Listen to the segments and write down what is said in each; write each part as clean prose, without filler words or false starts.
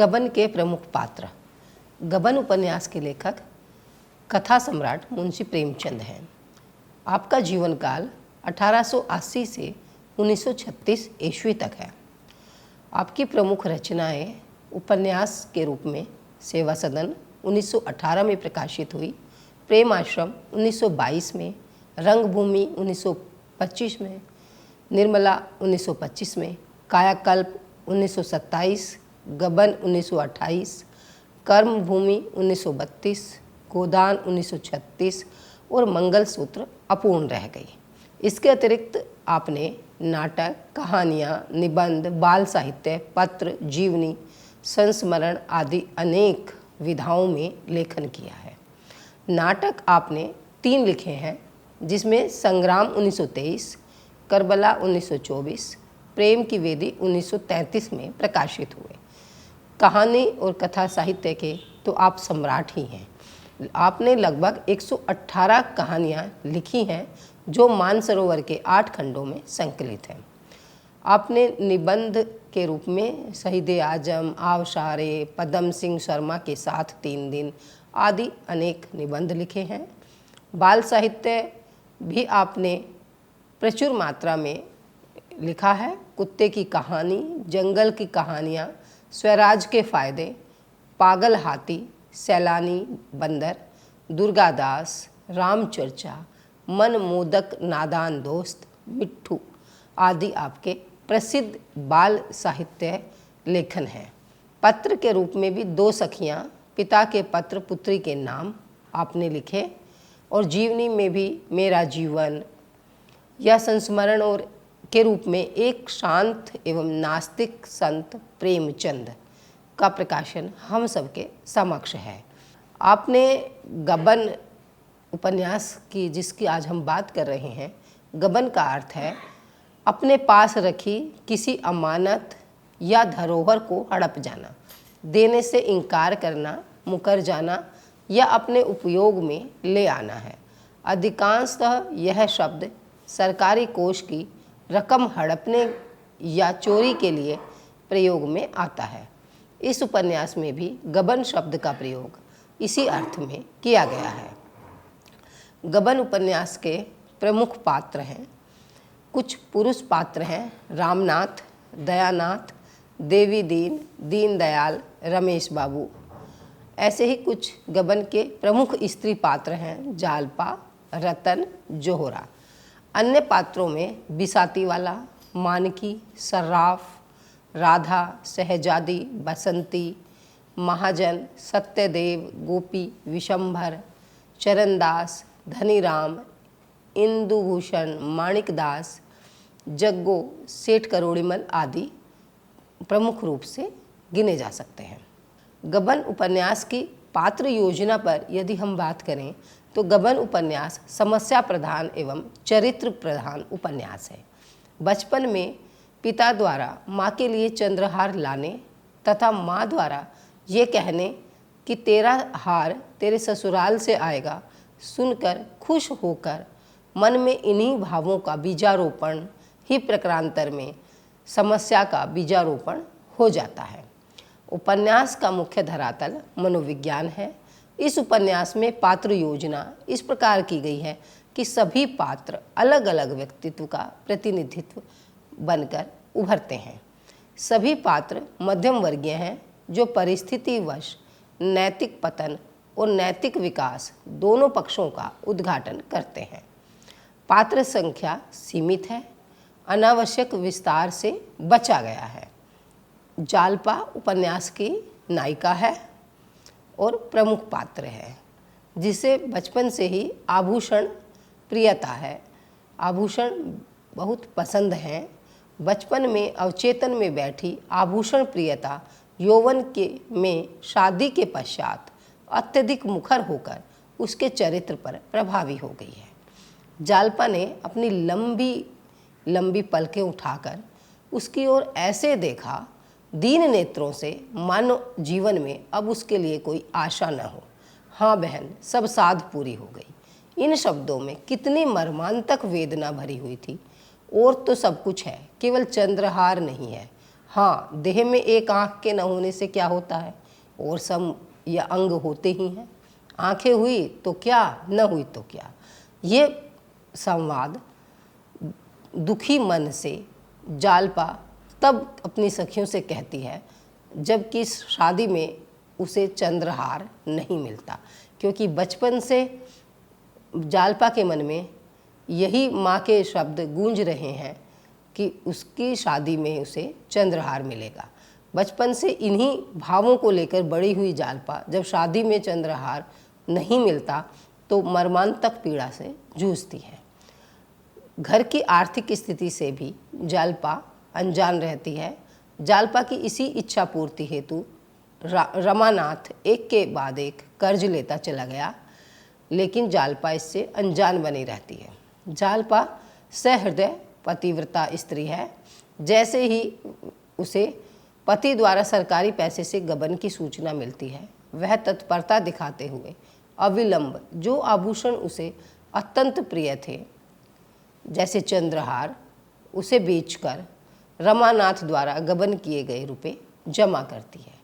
गबन के प्रमुख पात्र। गबन उपन्यास के लेखक कथा सम्राट मुंशी प्रेमचंद हैं। आपका जीवन काल 1880 से 1936 ईस्वी तक है। आपकी प्रमुख रचनाएं उपन्यास के रूप में सेवा सदन 1918 में प्रकाशित हुई, प्रेम आश्रम 1922 में, रंगभूमि 1925 में, निर्मला 1925 में, कायाकल्प 1927, गबन 1928, कर्मभूमि 1932, गोदान 1936 और मंगलसूत्र अपूर्ण रह गई। इसके अतिरिक्त आपने नाटक, कहानियाँ, निबंध, बाल साहित्य, पत्र, जीवनी, संस्मरण आदि अनेक विधाओं में लेखन किया है। नाटक आपने 3 लिखे हैं, जिसमें संग्राम 1923, करबला 1924, प्रेम की वेदी 1933 में प्रकाशित हुए। कहानी और कथा साहित्य के तो आप सम्राट ही हैं। आपने लगभग 118 कहानियाँ लिखी हैं, जो मानसरोवर के 8 खंडों में संकलित हैं। आपने निबंध के रूप में शहीद आजम, आवशारे, पदम सिंह शर्मा के साथ 3 दिन आदि अनेक निबंध लिखे हैं। बाल साहित्य भी आपने प्रचुर मात्रा में लिखा है। कुत्ते की कहानी, जंगल की कहानियाँ, स्वराज के फायदे, पागल हाथी, सैलानी बंदर, दुर्गादास, रामचर्चा, मन मोदक नादान दोस्त, मिट्ठू आदि आपके प्रसिद्ध बाल साहित्य लेखन हैं। पत्र के रूप में भी 2 सखियाँ, पिता के पत्र पुत्री के नाम आपने लिखे, और जीवनी में भी मेरा जीवन या संस्मरण और के रूप में एक शांत एवं नास्तिक संत प्रेमचंद का प्रकाशन हम सबके समक्ष है। आपने गबन उपन्यास की, जिसकी आज हम बात कर रहे हैं, गबन का अर्थ है अपने पास रखी किसी अमानत या धरोहर को हड़प जाना, देने से इनकार करना, मुकर जाना या अपने उपयोग में ले आना है। अधिकांशतः यह शब्द सरकारी कोष की रकम हड़पने या चोरी के लिए प्रयोग में आता है। इस उपन्यास में भी गबन शब्द का प्रयोग इसी अर्थ में किया गया है। गबन उपन्यास के प्रमुख पात्र हैं। कुछ पुरुष पात्र हैं: रामनाथ, दयानाथ, देवी दीन, दीनदयाल, रमेश बाबू। ऐसे ही कुछ गबन के प्रमुख स्त्री पात्र हैं: जालपा, रतन, जोहरा। अन्य पात्रों में बिसातीवाला, मानकी, सर्राफ, राधा, शहजादी, बसंती, महाजन, सत्यदेव, गोपी, विशंभर, चरणदास, धनीराम, इंदुभूषण, माणिकदास, जग्गो, सेठ करोड़ीमल आदि प्रमुख रूप से गिने जा सकते हैं। गबन उपन्यास की पात्र योजना पर यदि हम बात करें तो गबन उपन्यास समस्या प्रधान एवं चरित्र प्रधान उपन्यास है। बचपन में पिता द्वारा माँ के लिए चंद्रहार लाने तथा माँ द्वारा ये कहने कि तेरा हार तेरे ससुराल से आएगा सुनकर खुश होकर मन में इन्हीं भावों का बीजारोपण ही प्रकारांतर में समस्या का बीजारोपण हो जाता है। उपन्यास का मुख्य धरातल मनोविज्ञान है। इस उपन्यास में पात्र योजना इस प्रकार की गई है कि सभी पात्र अलग अलग व्यक्तित्व का प्रतिनिधित्व बनकर उभरते हैं। सभी पात्र मध्यम वर्गीय हैं, जो परिस्थितिवश नैतिक पतन और नैतिक विकास दोनों पक्षों का उद्घाटन करते हैं। पात्र संख्या सीमित है, अनावश्यक विस्तार से बचा गया है। जालपा उपन्यास की नायिका है और प्रमुख पात्र है, जिसे बचपन से ही आभूषण प्रियता है। आभूषण बहुत पसंद हैं। बचपन में अवचेतन में बैठी आभूषण प्रियता यौवन के में शादी के पश्चात अत्यधिक मुखर होकर उसके चरित्र पर प्रभावी हो गई है। जालपा ने अपनी लंबी लंबी पलकें उठाकर उसकी ओर ऐसे देखा, दीन नेत्रों से, मानो जीवन में अब उसके लिए कोई आशा न हो। हाँ बहन, सब साध पूरी हो गई। इन शब्दों में कितनी मर्मांतक वेदना भरी हुई थी। और तो सब कुछ है, केवल चंद्रहार नहीं है। हाँ, देह में एक आँख के न होने से क्या होता है, और सब या अंग होते ही हैं। आँखें हुई तो क्या, न हुई तो क्या। ये संवाद दुखी मन से जालपा तब अपनी सखियों से कहती है जबकि शादी में उसे चंद्रहार नहीं मिलता, क्योंकि बचपन से जालपा के मन में यही माँ के शब्द गूंज रहे हैं कि उसकी शादी में उसे चंद्रहार मिलेगा। बचपन से इन्हीं भावों को लेकर बड़ी हुई जालपा जब शादी में चंद्रहार नहीं मिलता तो मर्मांतक पीड़ा से जूझती है। घर की आर्थिक स्थिति से भी जालपा अनजान रहती है। जालपा की इसी इच्छा पूर्ति हेतु रमानाथ एक के बाद एक कर्ज लेता चला गया, लेकिन जालपा इससे अनजान बनी रहती है। जालपा सहृदय पतिव्रता स्त्री है। जैसे ही उसे पति द्वारा सरकारी पैसे से गबन की सूचना मिलती है, वह तत्परता दिखाते हुए अविलंब जो आभूषण उसे अत्यंत प्रिय थे, जैसे चंद्रहार, उसे बेचकर रमानाथ द्वारा गबन किए गए रुपए जमा करती है।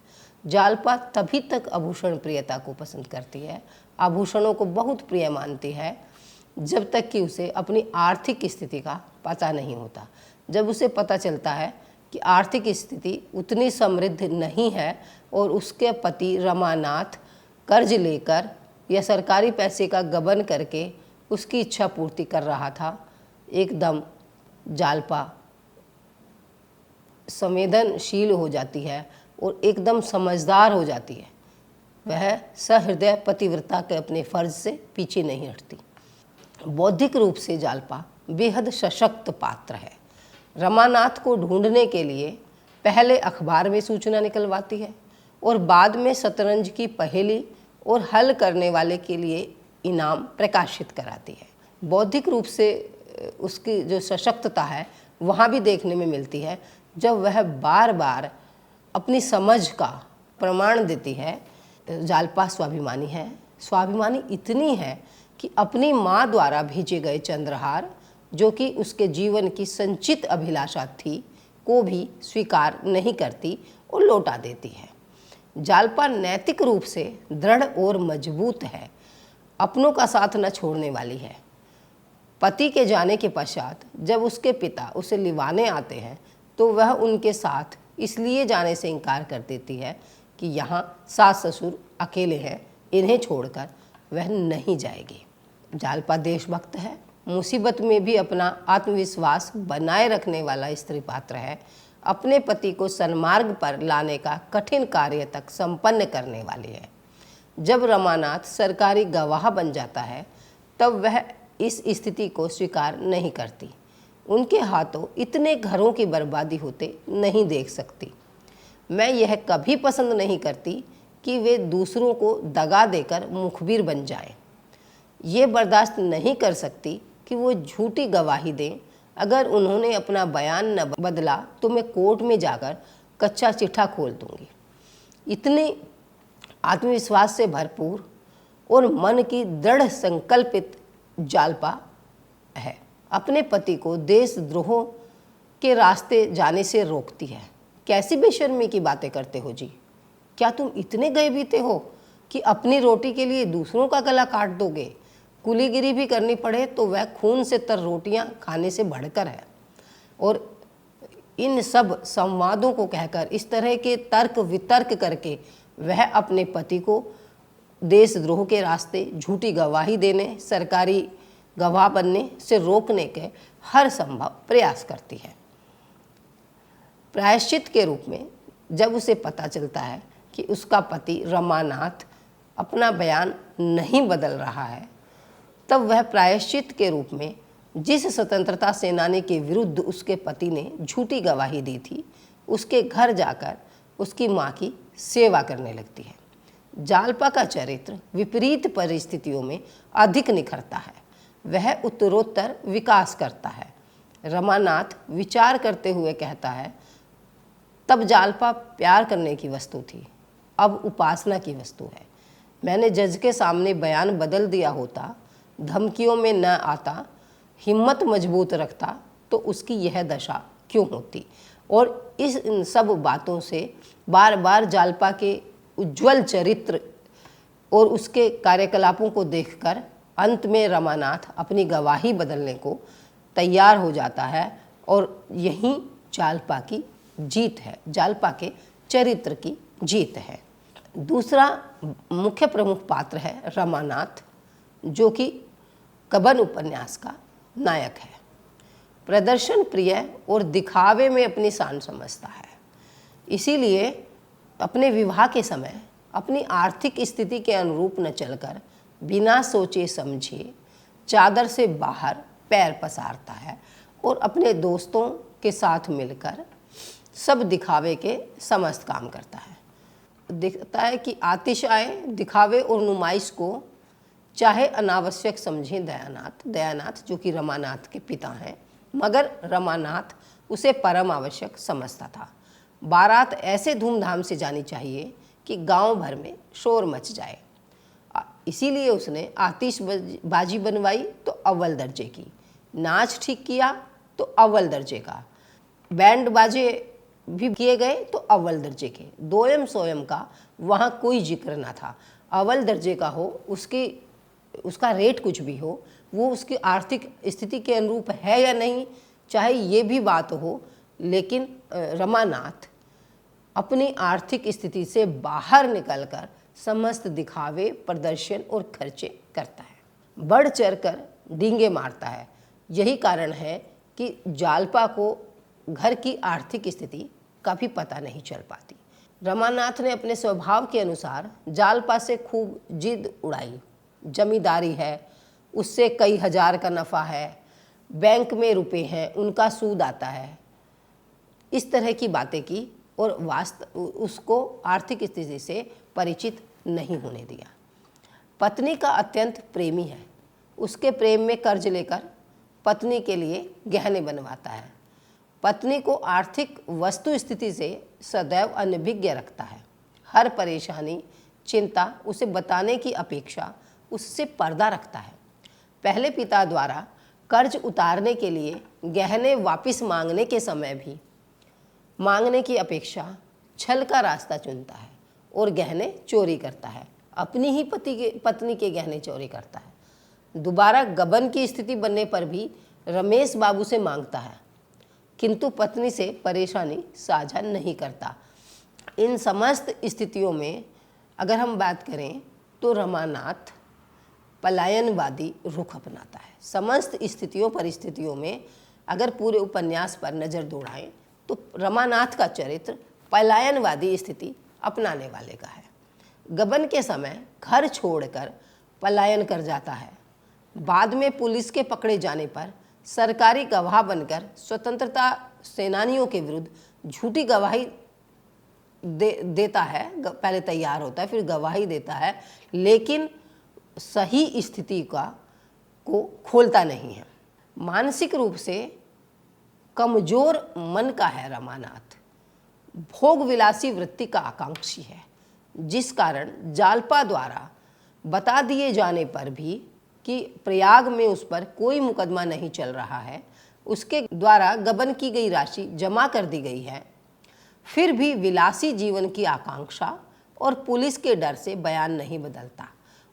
जालपा तभी तक आभूषण प्रियता को पसंद करती है, आभूषणों को बहुत प्रिय मानती है, जब तक कि उसे अपनी आर्थिक स्थिति का पता नहीं होता। जब उसे पता चलता है कि आर्थिक स्थिति उतनी समृद्ध नहीं है और उसके पति रमानाथ कर्ज लेकर या सरकारी पैसे का गबन करके उसकी इच्छा पूर्ति कर रहा था, एकदम जालपा संवेदनशील हो जाती है और एकदम समझदार हो जाती है। वह सहृदय पतिव्रता के अपने फर्ज से पीछे नहीं हटती। बौद्धिक रूप से जालपा बेहद सशक्त पात्र है। रमानाथ को ढूंढने के लिए पहले अखबार में सूचना निकलवाती है और बाद में शतरंज की पहेली और हल करने वाले के लिए इनाम प्रकाशित कराती है। बौद्धिक रूप से उसकी जो सशक्तता है वहाँ भी देखने में मिलती है जब वह बार बार अपनी समझ का प्रमाण देती है। जालपा स्वाभिमानी है। स्वाभिमानी इतनी है कि अपनी माँ द्वारा भेजे गए चंद्रहार, जो कि उसके जीवन की संचित अभिलाषा थी, को भी स्वीकार नहीं करती और लौटा देती है। जालपा नैतिक रूप से दृढ़ और मजबूत है, अपनों का साथ न छोड़ने वाली है। पति के जाने के पश्चात जब उसके पिता उसे लिवाने आते हैं तो वह उनके साथ इसलिए जाने से इनकार कर देती है कि यहाँ सास ससुर अकेले हैं, इन्हें छोड़कर वह नहीं जाएगी। जालपा देशभक्त है, मुसीबत में भी अपना आत्मविश्वास बनाए रखने वाला स्त्री पात्र है, अपने पति को सन्मार्ग पर लाने का कठिन कार्य तक संपन्न करने वाली है। जब रमानाथ सरकारी गवाह बन जाता है तब वह इस स्थिति को स्वीकार नहीं करती। उनके हाथों इतने घरों की बर्बादी होते नहीं देख सकती। मैं यह कभी पसंद नहीं करती कि वे दूसरों को दगा देकर मुखबिर बन जाएं। ये बर्दाश्त नहीं कर सकती कि वो झूठी गवाही दें। अगर उन्होंने अपना बयान न बदला तो मैं कोर्ट में जाकर कच्चा चिट्ठा खोल दूंगी। इतने आत्मविश्वास से भरपूर और मन की दृढ़ संकल्पित जालपा है। अपने पति को देशद्रोह के रास्ते जाने से रोकती है। कैसी बेशर्मी की बातें करते हो जी, क्या तुम इतने गए बीते हो कि अपनी रोटी के लिए दूसरों का गला काट दोगे? कुलीगिरी भी करनी पड़े तो वह खून से तर रोटियां खाने से बढ़कर है। और इन सब संवादों को कहकर, इस तरह के तर्क वितर्क करके वह अपने पति को देशद्रोह के रास्ते, झूठी गवाही देने, सरकारी गवाह बनने से रोकने के हर संभव प्रयास करती है। प्रायश्चित के रूप में जब उसे पता चलता है कि उसका पति रमानाथ अपना बयान नहीं बदल रहा है, तब वह प्रायश्चित के रूप में जिस स्वतंत्रता सेनानी के विरुद्ध उसके पति ने झूठी गवाही दी थी, उसके घर जाकर उसकी माँ की सेवा करने लगती है। जालपा का चरित्र विपरीत परिस्थितियों में अधिक निखरता है। वह उत्तरोत्तर विकास करता है। रमानाथ विचार करते हुए कहता है, तब जालपा प्यार करने की वस्तु थी, अब उपासना की वस्तु है। मैंने जज के सामने बयान बदल दिया होता, धमकियों में न आता, हिम्मत मजबूत रखता तो उसकी यह दशा क्यों होती? और इन सब बातों से बार बार जालपा के उज्जवल चरित्र और उसके कार्यकलापों को देखकर अंत में रमानाथ अपनी गवाही बदलने को तैयार हो जाता है और यही जालपा की जीत है, जालपा के चरित्र की जीत है। दूसरा मुख्य प्रमुख पात्र है रमानाथ, जो कि कबन उपन्यास का नायक है। प्रदर्शन प्रिय और दिखावे में अपनी शान समझता है, इसीलिए अपने विवाह के समय अपनी आर्थिक स्थिति के अनुरूप न चलकर बिना सोचे समझे चादर से बाहर पैर पसारता है और अपने दोस्तों के साथ मिलकर सब दिखावे के समस्त काम करता है। दिखता है कि आतिशाय दिखावे और नुमाइश को चाहे अनावश्यक समझे दयानाथ जो कि रमानाथ के पिता हैं, मगर रमानाथ उसे परम आवश्यक समझता था। बारात ऐसे धूमधाम से जानी चाहिए कि गांव भर में शोर मच जाए, इसीलिए उसने आतिशबाजी बनवाई तो अव्वल दर्जे की, नाच ठीक किया तो अव्वल दर्जे का, बैंड बाजे भी किए गए तो अव्वल दर्जे के, दोयम सोयम का वहाँ कोई जिक्र ना था। अव्वल दर्जे का हो, उसका रेट कुछ भी हो, वो उसकी आर्थिक स्थिति के अनुरूप है या नहीं, चाहे ये भी बात हो, लेकिन रमानाथ अपनी आर्थिक स्थिति से बाहर निकलकर समस्त दिखावे, प्रदर्शन और खर्चे करता है, बढ़ चढ़कर डींगे मारता है। यही कारण है कि जालपा को घर की आर्थिक स्थिति का भी पता नहीं चल पाती। रमानाथ ने अपने स्वभाव के अनुसार जालपा से खूब जिद उड़ाई। जमींदारी है, उससे कई हजार का नफ़ा है, बैंक में रुपए हैं, उनका सूद आता है, इस तरह की बातें की और उसको आर्थिक स्थिति से परिचित नहीं होने दिया। पत्नी का अत्यंत प्रेमी है, उसके प्रेम में कर्ज लेकर पत्नी के लिए गहने बनवाता है। पत्नी को आर्थिक वस्तु स्थिति से सदैव अनभिज्ञ रखता है। हर परेशानी, चिंता उसे बताने की अपेक्षा उससे पर्दा रखता है। पहले पिता द्वारा कर्ज उतारने के लिए गहने वापस मांगने के समय भी मांगने की अपेक्षा छल का रास्ता चुनता है और गहने चोरी करता है, अपनी ही पत्नी के गहने चोरी करता है। दोबारा गबन की स्थिति बनने पर भी रमेश बाबू से मांगता है, किंतु पत्नी से परेशानी साझा नहीं करता। इन समस्त स्थितियों में अगर हम बात करें तो रमानाथ पलायनवादी रुख अपनाता है। समस्त स्थितियों परिस्थितियों में अगर पूरे उपन्यास पर नज़र दौड़ाएं तो रमानाथ का चरित्र पलायनवादी स्थिति अपनाने वाले का है। गबन के समय घर छोड़कर पलायन कर जाता है। बाद में पुलिस के पकड़े जाने पर सरकारी गवाह बनकर स्वतंत्रता सेनानियों के विरुद्ध झूठी गवाही देता है। पहले तैयार होता है, फिर गवाही देता है, लेकिन सही स्थिति को खोलता नहीं है। मानसिक रूप से कमजोर मन का है रमानाथ, भोग विलासी वृत्ति का आकांक्षी है, जिस कारण जालपा द्वारा बता दिए जाने पर भी कि प्रयाग में उस पर कोई मुकदमा नहीं चल रहा है, उसके द्वारा गबन की गई राशि जमा कर दी गई है, फिर भी विलासी जीवन की आकांक्षा और पुलिस के डर से बयान नहीं बदलता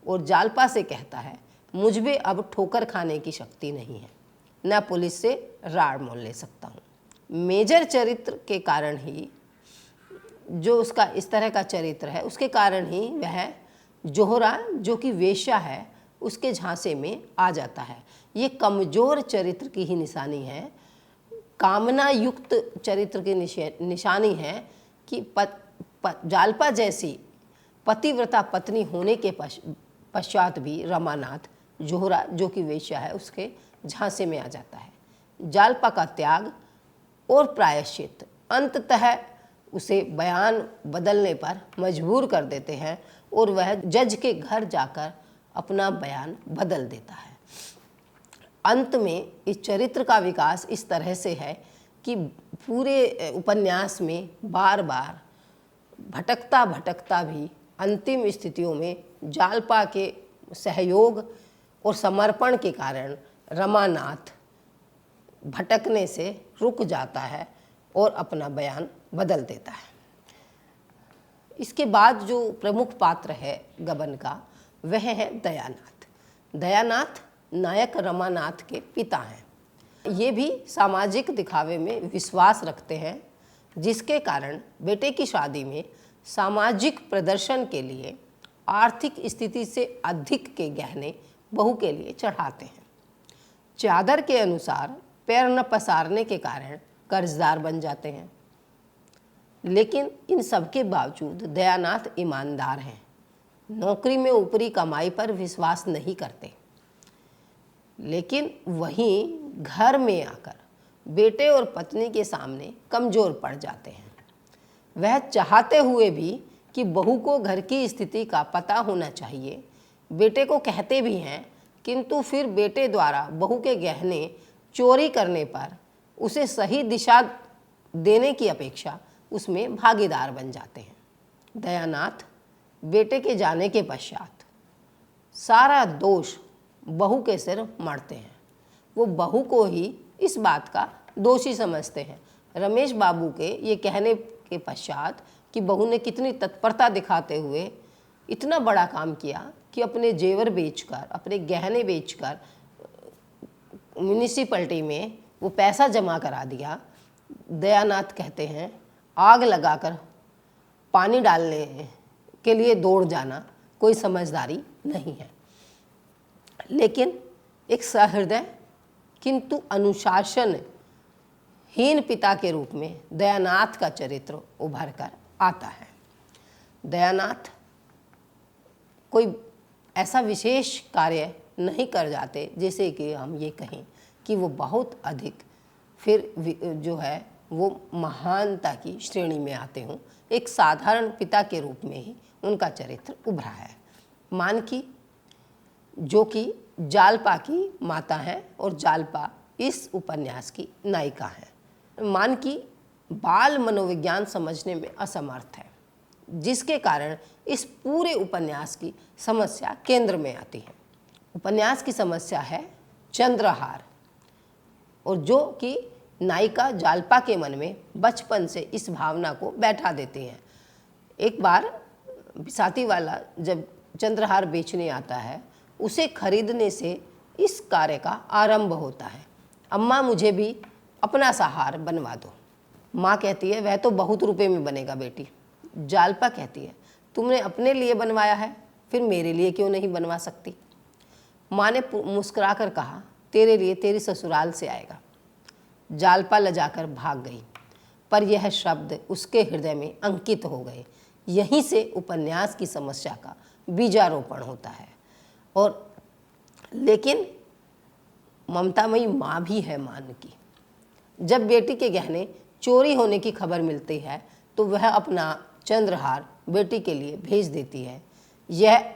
और जालपा से कहता है, मुझ में अब ठोकर खाने की शक्ति नहीं है, न पुलिस से राड़ मोल ले सकता हूँ। मेजर चरित्र के कारण ही, जो उसका इस तरह का चरित्र है, उसके कारण ही वह जोहरा जो कि वेश्या है उसके झांसे में आ जाता है। ये कमजोर चरित्र की ही निशानी है, कामना युक्त चरित्र की निशानी है कि जालपा जैसी पतिव्रता पत्नी होने के पश्चात भी रमानाथ जोहरा जो कि वेश्या है उसके झांसे में आ जाता है। जालपा का त्याग और प्रायश्चित अंततः उसे बयान बदलने पर मजबूर कर देते हैं और वह जज के घर जाकर अपना बयान बदल देता है। अंत में इस चरित्र का विकास इस तरह से है कि पूरे उपन्यास में बार बार भटकता भटकता भी अंतिम स्थितियों में जालपा के सहयोग और समर्पण के कारण रमानाथ भटकने से रुक जाता है और अपना बयान बदल देता है। इसके बाद जो प्रमुख पात्र है गबन का, वह है दयानाथ। दयानाथ नायक रमानाथ के पिता हैं। ये भी सामाजिक दिखावे में विश्वास रखते हैं, जिसके कारण बेटे की शादी में सामाजिक प्रदर्शन के लिए आर्थिक स्थिति से अधिक के गहने बहू के लिए चढ़ाते हैं। चादर के अनुसार पैर न पसारने के कारण कर्जदार बन जाते हैं। लेकिन इन सब के बावजूद दयानाथ ईमानदार हैं, नौकरी में ऊपरी कमाई पर विश्वास नहीं करते। लेकिन वहीं घर में आकर बेटे और पत्नी के सामने कमज़ोर पड़ जाते हैं। वह चाहते हुए भी कि बहू को घर की स्थिति का पता होना चाहिए, बेटे को कहते भी हैं, किंतु फिर बेटे द्वारा बहू के गहने चोरी करने पर उसे सही दिशा देने की अपेक्षा उसमें भागीदार बन जाते हैं। दयानाथ बेटे के जाने के पश्चात सारा दोष बहू के सिर मढ़ते हैं। वो बहू को ही इस बात का दोषी समझते हैं। रमेश बाबू के ये कहने के पश्चात कि बहू ने कितनी तत्परता दिखाते हुए इतना बड़ा काम किया कि अपने जेवर बेचकर, अपने गहने बेचकर म्यूनिसिपैलिटी में वो पैसा जमा करा दिया। दयानाथ कहते हैं आग लगाकर पानी डालने के लिए दौड़ जाना कोई समझदारी नहीं है। लेकिन एक सहृदय किंतु अनुशासनहीन पिता के रूप में दयानाथ का चरित्र उभर कर आता है। दयानाथ कोई ऐसा विशेष कार्य नहीं कर जाते जैसे कि हम ये कहें कि वो बहुत अधिक फिर जो है वो महानता की श्रेणी में आते हों। एक साधारण पिता के रूप में ही उनका चरित्र उभरा है। मानकी जो कि जालपा की माता है और जालपा इस उपन्यास की नायिका है। मानकी बाल मनोविज्ञान समझने में असमर्थ है, जिसके कारण इस पूरे उपन्यास की समस्या केंद्र में आती है। उपन्यास की समस्या है चंद्रहार, और जो कि नायिका जालपा के मन में बचपन से इस भावना को बैठा देती हैं। एक बार बिसाती वाला जब चंद्रहार बेचने आता है, उसे खरीदने से इस कार्य का आरंभ होता है। अम्मा मुझे भी अपना सा हार बनवा दो। माँ कहती है वह तो बहुत रुपए में बनेगा बेटी। जालपा कहती है तुमने अपने लिए बनवाया है, फिर मेरे लिए क्यों नहीं बनवा सकती। माँ ने मुस्कुराकर कहा तेरे लिए तेरी ससुराल से आएगा। जालपा लजाकर भाग गई, पर यह शब्द उसके हृदय में अंकित हो गए। यहीं से उपन्यास की समस्या का बीजारोपण होता है। और लेकिन ममतामयी माँ भी है मानकी। जब बेटी के गहने चोरी होने की खबर मिलती है तो वह अपना चंद्रहार बेटी के लिए भेज देती है। यह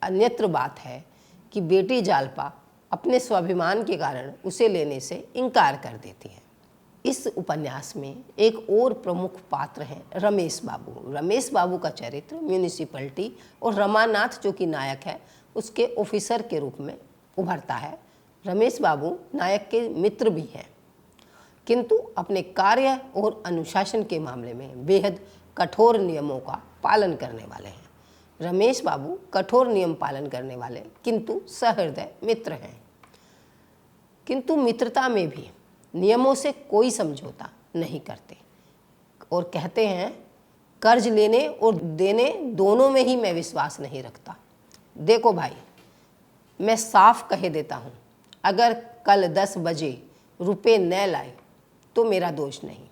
अन्यत्र बात है कि बेटी जालपा अपने स्वाभिमान के कारण उसे लेने से इनकार कर देती है। इस उपन्यास में एक और प्रमुख पात्र हैं रमेश बाबू। रमेश बाबू का चरित्र म्यूनिसिपैलिटी और रमानाथ जो कि नायक है उसके ऑफिसर के रूप में उभरता है। रमेश बाबू नायक के मित्र भी हैं, किंतु अपने कार्य और अनुशासन के मामले में बेहद कठोर नियमों का पालन करने वाले हैं। रमेश बाबू कठोर नियम पालन करने वाले किंतु सहृदय मित्र हैं, किंतु मित्रता में भी नियमों से कोई समझौता नहीं करते और कहते हैं कर्ज लेने और देने दोनों में ही मैं विश्वास नहीं रखता। देखो भाई, मैं साफ कह देता हूँ, अगर कल 10 बजे रुपए न लाए तो मेरा दोष नहीं।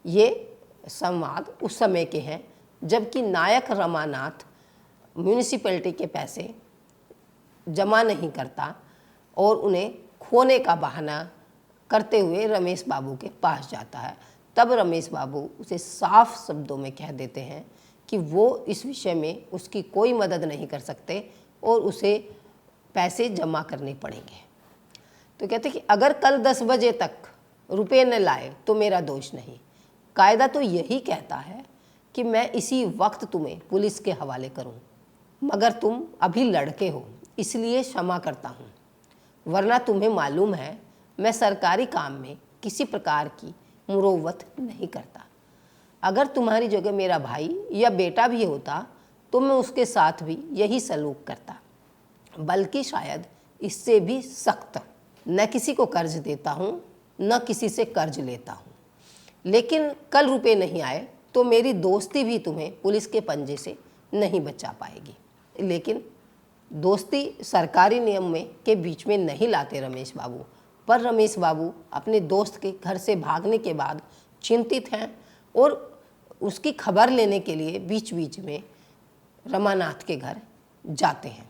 ये संवाद उस समय के हैं जबकि नायक रमानाथ म्यूनिसिपैलिटी के पैसे जमा नहीं करता और उन्हें खोने का बहाना करते हुए रमेश बाबू के पास जाता है। तब रमेश बाबू उसे साफ शब्दों में कह देते हैं कि वो इस विषय में उसकी कोई मदद नहीं कर सकते और उसे पैसे जमा करने पड़ेंगे। तो कहते कि अगर कल 10 बजे तक रुपए न लाए तो मेरा दोष नहीं। कायदा तो यही कहता है कि मैं इसी वक्त तुम्हें पुलिस के हवाले करूं, मगर तुम अभी लड़के हो इसलिए क्षमा करता हूं, वरना तुम्हें मालूम है मैं सरकारी काम में किसी प्रकार की मुरौवत नहीं करता। अगर तुम्हारी जगह मेरा भाई या बेटा भी होता तो मैं उसके साथ भी यही सलूक करता, बल्कि शायद इससे भी सख्त। न किसी को कर्ज देता हूँ, न किसी से कर्ज लेता हूँ, लेकिन कल रुपए नहीं आए तो मेरी दोस्ती भी तुम्हें पुलिस के पंजे से नहीं बचा पाएगी। लेकिन दोस्ती सरकारी नियम में के बीच में नहीं लाते रमेश बाबू। पर रमेश बाबू अपने दोस्त के घर से भागने के बाद चिंतित हैं और उसकी खबर लेने के लिए बीच बीच में रमानाथ के घर जाते हैं।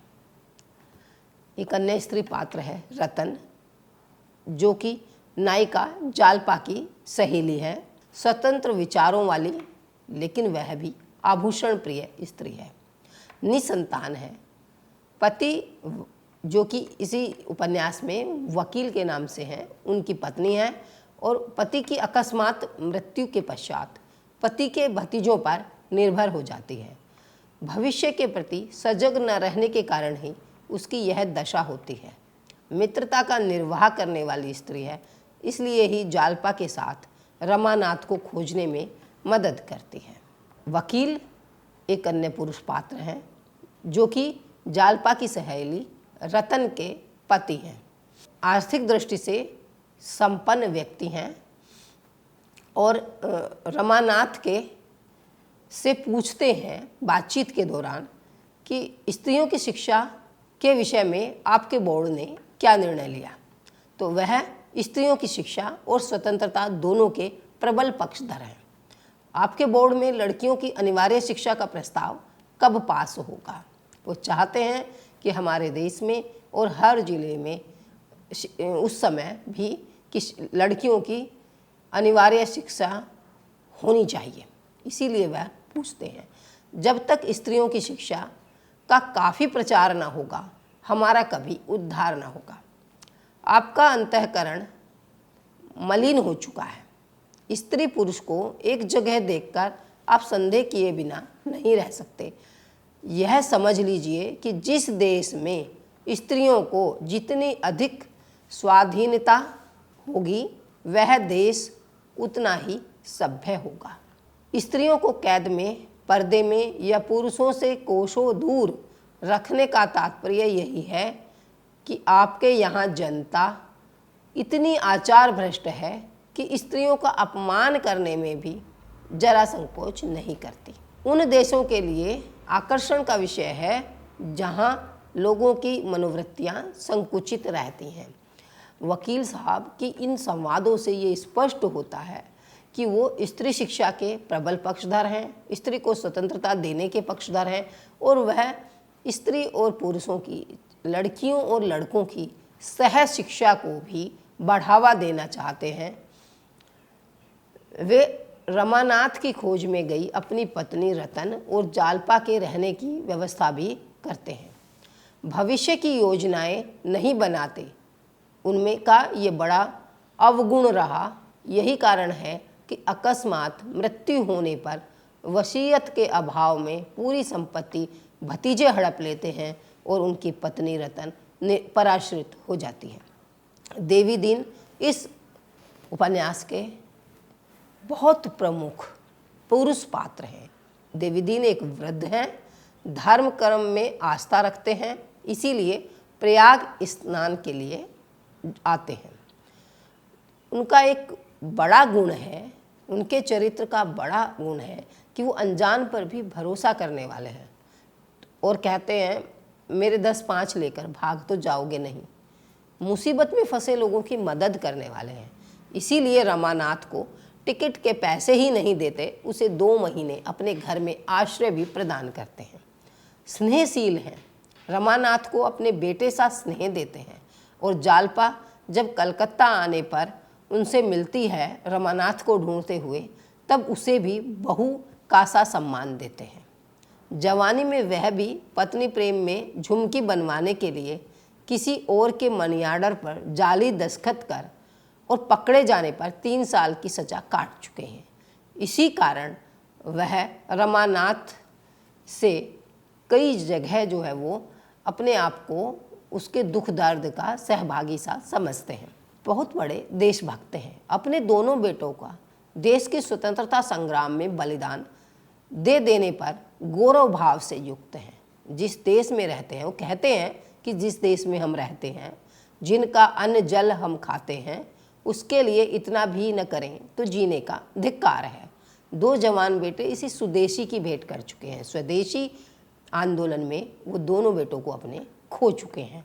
एक अन्य स्त्री पात्र है रतन, जो कि नायिका जालपा की सहेली है। स्वतंत्र विचारों वाली, लेकिन वह भी आभूषण प्रिय स्त्री है। निसंतान है। पति, जो कि इसी उपन्यास में वकील के नाम से हैं, उनकी पत्नी है और पति की अकस्मात मृत्यु के पश्चात पति के भतीजों पर निर्भर हो जाती है। भविष्य के प्रति सजग न रहने के कारण ही उसकी यह दशा होती है। मित्रता का निर्वाह करने वाली स्त्री है, इसलिए ही जालपा के साथ रमानाथ को खोजने में मदद करती है। वकील एक अन्य पुरुष पात्र हैं, जो कि जालपा की सहेली रतन के पति हैं। आर्थिक दृष्टि से संपन्न व्यक्ति हैं और रमानाथ के से पूछते हैं बातचीत के दौरान कि स्त्रियों की शिक्षा के विषय में आपके बोर्ड ने क्या निर्णय लिया। तो वह स्त्रियों की शिक्षा और स्वतंत्रता दोनों के प्रबल पक्षधर हैं। आपके बोर्ड में लड़कियों की अनिवार्य शिक्षा का प्रस्ताव कब पास होगा। वो चाहते हैं कि हमारे देश में और हर जिले में उस समय भी कि लड़कियों की अनिवार्य शिक्षा होनी चाहिए। इसीलिए वह पूछते हैं, जब तक स्त्रियों की शिक्षा का काफ़ी प्रचार न होगा, हमारा कभी उद्धार न होगा। आपका अंतःकरण मलिन हो चुका है। स्त्री पुरुष को एक जगह देखकर आप संदेह किए बिना नहीं रह सकते। यह समझ लीजिए कि जिस देश में स्त्रियों को जितनी अधिक स्वाधीनता होगी, वह देश उतना ही सभ्य होगा। स्त्रियों को कैद में, पर्दे में या पुरुषों से कोसों दूर रखने का तात्पर्य यही है कि आपके यहाँ जनता इतनी आचार भ्रष्ट है कि स्त्रियों का अपमान करने में भी जरा संकोच नहीं करती। उन देशों के लिए आकर्षण का विषय है जहाँ लोगों की मनोवृत्तियाँ संकुचित रहती हैं। वकील साहब की इन संवादों से ये स्पष्ट होता है कि वो स्त्री शिक्षा के प्रबल पक्षधर हैं, स्त्री को स्वतंत्रता देने के पक्षधर हैं और वह स्त्री और पुरुषों की, लड़कियों और लड़कों की सह शिक्षा को भी बढ़ावा देना चाहते हैं। वे रमानाथ की खोज में गई अपनी पत्नी रतन और जालपा के रहने की व्यवस्था भी करते हैं। भविष्य की योजनाएं नहीं बनाते, उनमें का ये बड़ा अवगुण रहा। यही कारण है कि अकस्मात मृत्यु होने पर वसीयत के अभाव में पूरी संपत्ति भतीजे हड़प लेते हैं और उनकी पत्नी रतन पराश्रित हो जाती है। देवी दीन इस उपन्यास के बहुत प्रमुख पुरुष पात्र हैं। देवी दीन एक वृद्ध हैं, धर्म कर्म में आस्था रखते हैं, इसीलिए प्रयाग स्नान के लिए आते हैं। उनका एक बड़ा गुण है, उनके चरित्र का बड़ा गुण है कि वो अनजान पर भी भरोसा करने वाले हैं और कहते हैं, मेरे 10-5 लेकर भाग तो जाओगे नहीं। मुसीबत में फंसे लोगों की मदद करने वाले हैं। इसीलिए रमानाथ को टिकट के पैसे ही नहीं देते, उसे 2 महीने अपने घर में आश्रय भी प्रदान करते हैं। स्नेहशील हैं, रमानाथ को अपने बेटे सा स्नेह देते हैं और जालपा जब कलकत्ता आने पर उनसे मिलती है रमानाथ को ढूंढते हुए, तब उसे भी बहू का सा सम्मान देते हैं। जवानी में वह भी पत्नी प्रेम में झुमकी बनवाने के लिए किसी और के मनी आर्डर पर जाली दस्तखत कर और पकड़े जाने पर 3 साल की सज़ा काट चुके हैं। इसी कारण वह रमानाथ से कई जगह जो है वो अपने आप को उसके दुख दर्द का सहभागी सा समझते हैं। बहुत बड़े देशभक्त हैं। अपने दोनों बेटों का देश की स्वतंत्रता संग्राम में बलिदान दे देने पर गौरव भाव से युक्त हैं। जिस देश में रहते हैं, वो कहते हैं कि जिस देश में हम रहते हैं, जिनका अन्न जल हम खाते हैं, उसके लिए इतना भी न करें तो जीने का धिक्कार है। 2 जवान बेटे इसी स्वदेशी की भेंट कर चुके हैं। स्वदेशी आंदोलन में वो दोनों बेटों को अपने खो चुके हैं,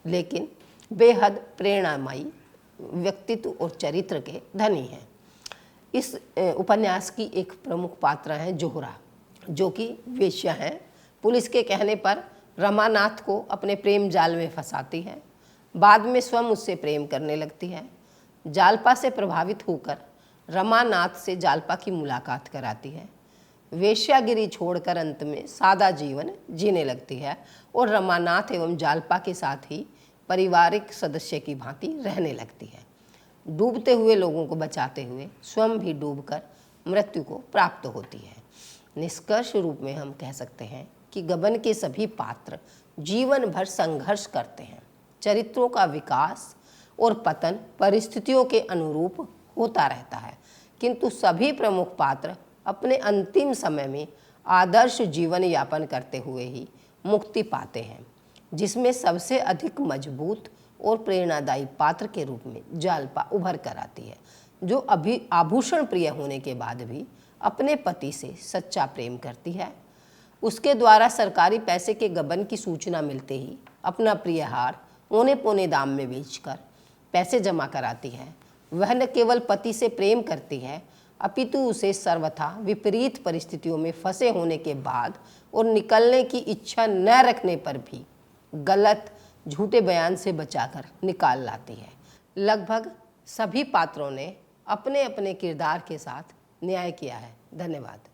लेकिन बेहद प्रेरणामयी व्यक्तित्व और चरित्र के धनी हैं। इस उपन्यास की एक प्रमुख पात्र है जोहरा, जो कि वेश्या है। पुलिस के कहने पर रमानाथ को अपने प्रेम जाल में फंसाती है। बाद में स्वयं उससे प्रेम करने लगती है। जालपा से प्रभावित होकर रमानाथ से जालपा की मुलाकात कराती है। वेश्यागिरी छोड़कर अंत में सादा जीवन जीने लगती है और रमानाथ एवं जालपा के साथ ही पारिवारिक सदस्य की भांति रहने लगती है। डूबते हुए लोगों को बचाते हुए स्वयं भी डूबकर मृत्यु को प्राप्त होती है। निष्कर्ष रूप में हम कह सकते हैं कि गबन के सभी पात्र जीवन भर संघर्ष करते हैं। चरित्रों का विकास और पतन परिस्थितियों के अनुरूप होता रहता है, किंतु सभी प्रमुख पात्र अपने अंतिम समय में आदर्श जीवन यापन करते हुए ही मुक्ति पाते हैं, जिसमें सबसे अधिक मजबूत और प्रेरणादायी पात्र के रूप में जालपा उभर कर आती है, जो अभी आभूषण प्रिय होने के बाद भी अपने पति से सच्चा प्रेम करती है। उसके द्वारा सरकारी पैसे के गबन की सूचना मिलते ही अपना प्रिय हार औने पौने दाम में बेचकर पैसे जमा कराती है। वह न केवल पति से प्रेम करती है, अपितु उसे सर्वथा विपरीत परिस्थितियों में फंसे होने के बाद और निकलने की इच्छा न रखने पर भी गलत झूठे बयान से बचाकर निकाल लाती है। लगभग सभी पात्रों ने अपने अपने किरदार के साथ न्याय किया है। धन्यवाद।